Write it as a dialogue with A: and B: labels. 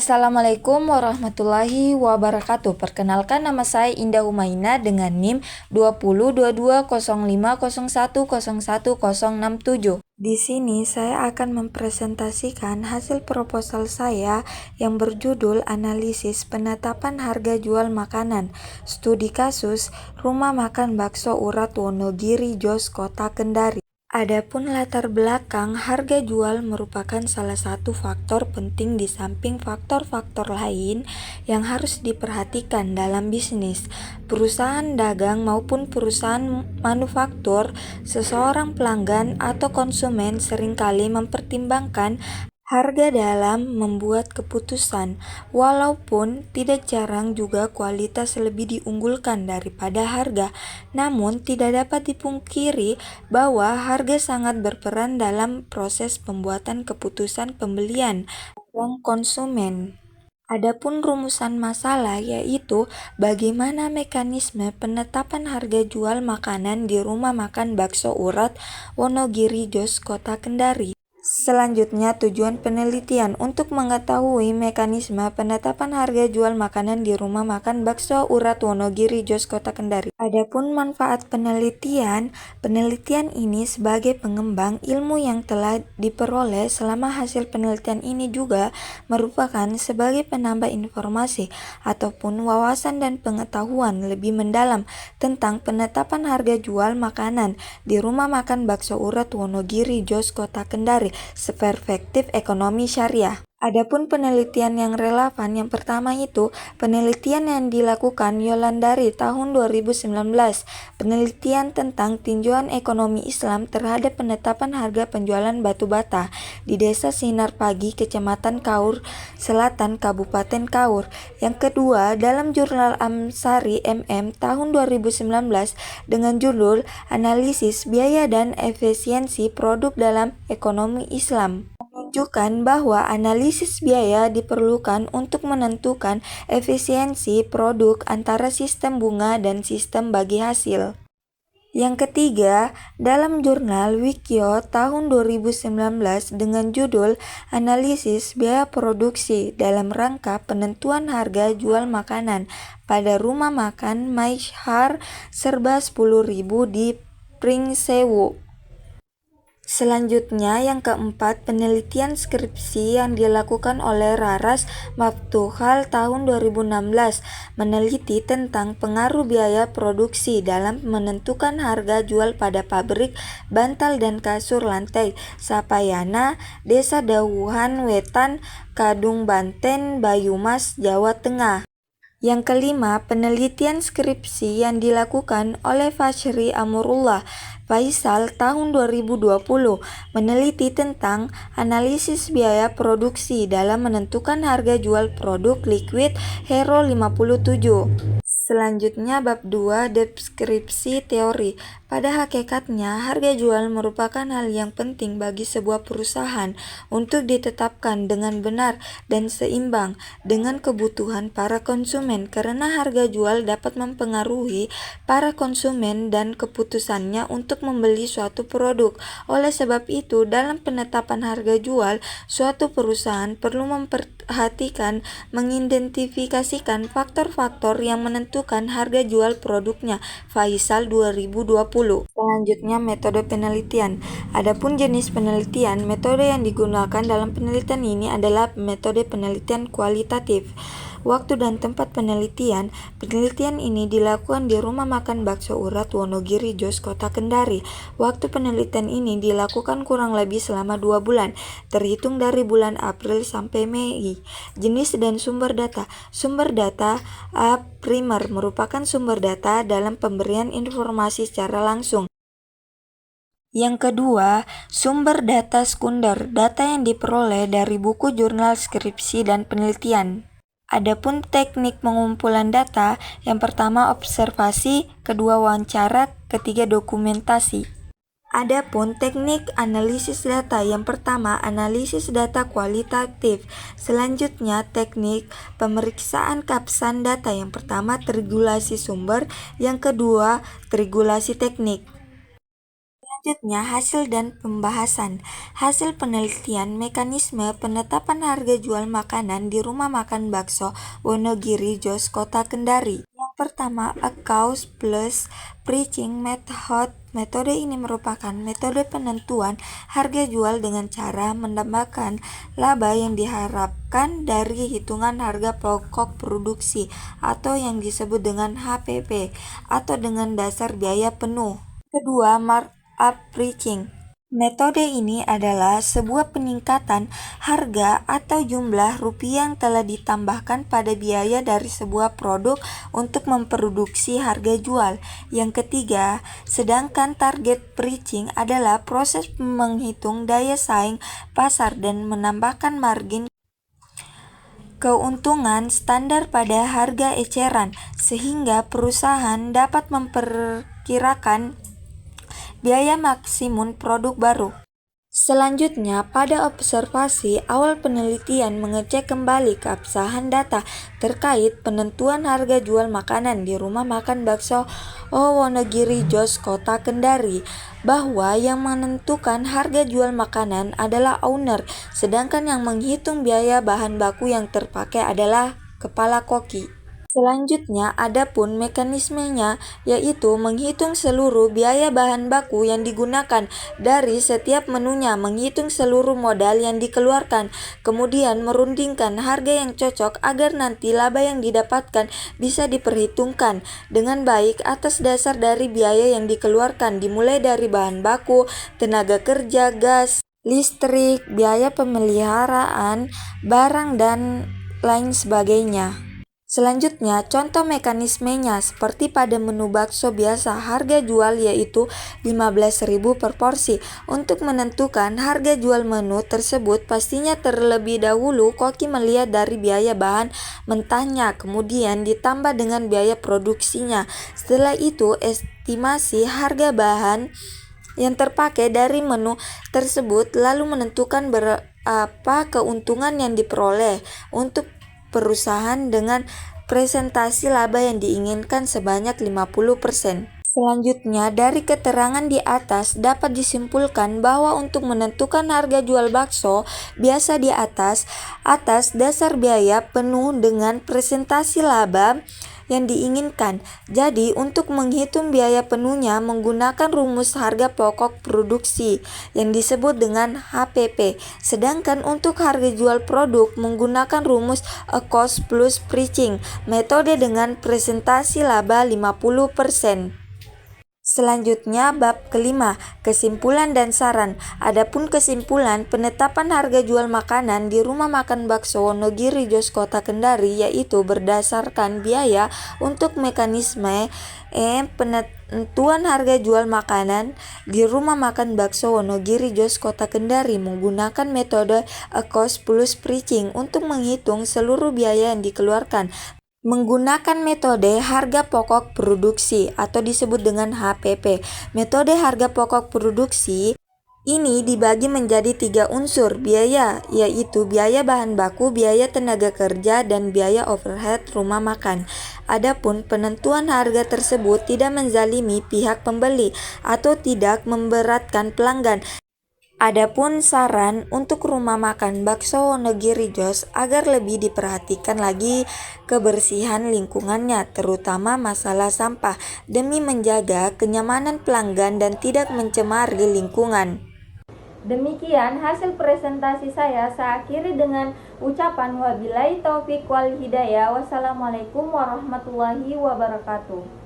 A: Assalamualaikum warahmatullahi wabarakatuh. Perkenalkan, nama saya Indah Umaina dengan NIM 20220501010167. Di sini saya akan mempresentasikan hasil proposal saya yang berjudul Analisis Penetapan Harga Jual Makanan, Studi Kasus Rumah Makan Bakso Urat Wonogiri Jos Kota Kendari. Adapun latar belakang harga jual merupakan salah satu faktor penting di samping faktor-faktor lain yang harus diperhatikan dalam bisnis. Perusahaan dagang maupun perusahaan manufaktur, seseorang pelanggan atau konsumen seringkali mempertimbangkan harga dalam membuat keputusan, walaupun tidak jarang juga kualitas lebih diunggulkan daripada harga. Namun, tidak dapat dipungkiri bahwa harga sangat berperan dalam proses pembuatan keputusan pembelian orang konsumen. Adapun rumusan masalah yaitu bagaimana mekanisme penetapan harga jual makanan di rumah makan Bakso Urat Wonogiri Jos Kota Kendari. Selanjutnya, tujuan penelitian untuk mengetahui mekanisme penetapan harga jual makanan di rumah makan Bakso Urat Wonogiri Jos Kota Kendari. Adapun manfaat penelitian ini sebagai pengembang ilmu yang telah diperoleh selama hasil penelitian ini juga merupakan sebagai penambah informasi ataupun wawasan dan pengetahuan lebih mendalam tentang penetapan harga jual makanan di rumah makan Bakso Urat Wonogiri Jos Kota Kendari seperspektif ekonomi syariah. Adapun penelitian yang relevan, yang pertama itu penelitian yang dilakukan Yolandari tahun 2019, penelitian tentang tinjauan ekonomi Islam terhadap penetapan harga penjualan batu bata di Desa Sinar Pagi, Kecamatan Kaur Selatan, Kabupaten Kaur. Yang kedua, dalam jurnal Amsari MM tahun 2019 dengan judul Analisis Biaya dan Efisiensi Produk dalam Ekonomi Islam, menunjukkan bahwa analisis biaya diperlukan untuk menentukan efisiensi produk antara sistem bunga dan sistem bagi hasil. Yang ketiga, dalam jurnal Wikio tahun 2019 dengan judul Analisis Biaya Produksi dalam rangka penentuan harga jual makanan pada rumah makan Maishar serba 10.000 di Pringsewu. Selanjutnya, yang keempat, penelitian skripsi yang dilakukan oleh Raras Maftuhal tahun 2016 meneliti tentang pengaruh biaya produksi dalam menentukan harga jual pada pabrik bantal dan kasur lantai Sapayana, Desa Dawuhan Wetan, Kadung Banten, Bayumas, Jawa Tengah. Yang kelima, penelitian skripsi yang dilakukan oleh Fashri Amurullah Faisal tahun 2020 meneliti tentang analisis biaya produksi dalam menentukan harga jual produk liquid Hero 57. Selanjutnya, bab 2, deskripsi teori. Pada hakikatnya, harga jual merupakan hal yang penting bagi sebuah perusahaan untuk ditetapkan dengan benar dan seimbang dengan kebutuhan para konsumen, karena harga jual dapat mempengaruhi para konsumen dan keputusannya untuk membeli suatu produk. Oleh sebab itu, dalam penetapan harga jual, suatu perusahaan perlu memperhatikan, mengidentifikasikan faktor-faktor yang menentukan harga jual produknya. Faisal 2020. Selanjutnya, metode penelitian. Adapun jenis penelitian, metode yang digunakan dalam penelitian ini adalah metode penelitian kualitatif. Waktu dan tempat penelitian ini dilakukan di rumah makan Bakso Urat Wonogiri Jos Kota Kendari. Waktu penelitian ini dilakukan kurang lebih selama 2 bulan, terhitung dari bulan April sampai Mei. Jenis dan sumber data. Sumber data A. Primer merupakan sumber data dalam pemberian informasi secara langsung. Yang kedua, sumber data sekunder, data yang diperoleh dari buku jurnal skripsi dan penelitian. Adapun teknik pengumpulan data, yang pertama observasi, kedua wawancara, ketiga dokumentasi. Adapun teknik analisis data, yang pertama analisis data kualitatif, selanjutnya teknik pemeriksaan kapsan data, yang pertama triangulasi sumber, yang kedua triangulasi teknik. Selanjutnya, hasil dan pembahasan. Hasil penelitian mekanisme penetapan harga jual makanan di rumah makan bakso Wonogiri Jos Kota Kendari. Yang pertama, a cost plus pricing method. Metode ini merupakan metode penentuan harga jual dengan cara menambahkan laba yang diharapkan dari hitungan harga pokok produksi atau yang disebut dengan HPP atau dengan dasar biaya penuh. Kedua, markup pricing. Metode ini adalah sebuah peningkatan harga atau jumlah rupiah yang telah ditambahkan pada biaya dari sebuah produk untuk memproduksi harga jual. Yang ketiga, sedangkan target pricing adalah proses menghitung daya saing pasar dan menambahkan margin keuntungan standar pada harga eceran sehingga perusahaan dapat memperkirakan biaya maksimum produk baru. Selanjutnya, pada observasi awal penelitian mengecek kembali keabsahan data terkait penentuan harga jual makanan di rumah makan bakso Wonogiri Jos Kota Kendari, bahwa yang menentukan harga jual makanan adalah owner, sedangkan yang menghitung biaya bahan baku yang terpakai adalah kepala koki. Selanjutnya, adapun mekanismenya yaitu menghitung seluruh biaya bahan baku yang digunakan dari setiap menunya, menghitung seluruh modal yang dikeluarkan, kemudian merundingkan harga yang cocok agar nanti laba yang didapatkan bisa diperhitungkan dengan baik atas dasar dari biaya yang dikeluarkan dimulai dari bahan baku, tenaga kerja, gas, listrik, biaya pemeliharaan, barang, dan lain sebagainya. Selanjutnya, contoh mekanismenya seperti pada menu bakso biasa, harga jual yaitu 15.000 per porsi. Untuk menentukan harga jual menu tersebut, pastinya terlebih dahulu koki melihat dari biaya bahan mentahnya, kemudian ditambah dengan biaya produksinya. Setelah itu, estimasi harga bahan yang terpakai dari menu tersebut, lalu menentukan berapa keuntungan yang diperoleh untuk perusahaan dengan presentasi laba yang diinginkan sebanyak 50%. Selanjutnya, dari keterangan di atas dapat disimpulkan bahwa untuk menentukan harga jual bakso biasa di atas dasar biaya penuh dengan presentasi laba yang diinginkan. Jadi, untuk menghitung biaya penuhnya menggunakan rumus harga pokok produksi yang disebut dengan HPP. Sedangkan untuk harga jual produk menggunakan rumus a cost plus pricing, metode dengan presentasi laba 50%. Selanjutnya, bab kelima, kesimpulan dan saran. Adapun kesimpulan, penetapan harga jual makanan di rumah makan bakso Wonogiri Jos Kota Kendari yaitu berdasarkan biaya untuk mekanisme penentuan harga jual makanan di rumah makan bakso Wonogiri Jos Kota Kendari menggunakan metode a cost plus pricing untuk menghitung seluruh biaya yang dikeluarkan. Menggunakan metode harga pokok produksi atau disebut dengan HPP. Metode harga pokok produksi ini dibagi menjadi 3 unsur biaya, yaitu biaya bahan baku, biaya tenaga kerja, dan biaya overhead rumah makan. Adapun penentuan harga tersebut tidak menzalimi pihak pembeli atau tidak memberatkan pelanggan. Adapun saran untuk rumah makan bakso Wonogiri Jos agar lebih diperhatikan lagi kebersihan lingkungannya, terutama masalah sampah, demi menjaga kenyamanan pelanggan dan tidak mencemari lingkungan. Demikian hasil presentasi saya akhiri dengan ucapan wabillahi taufik wal hidayah. Wassalamualaikum warahmatullahi wabarakatuh.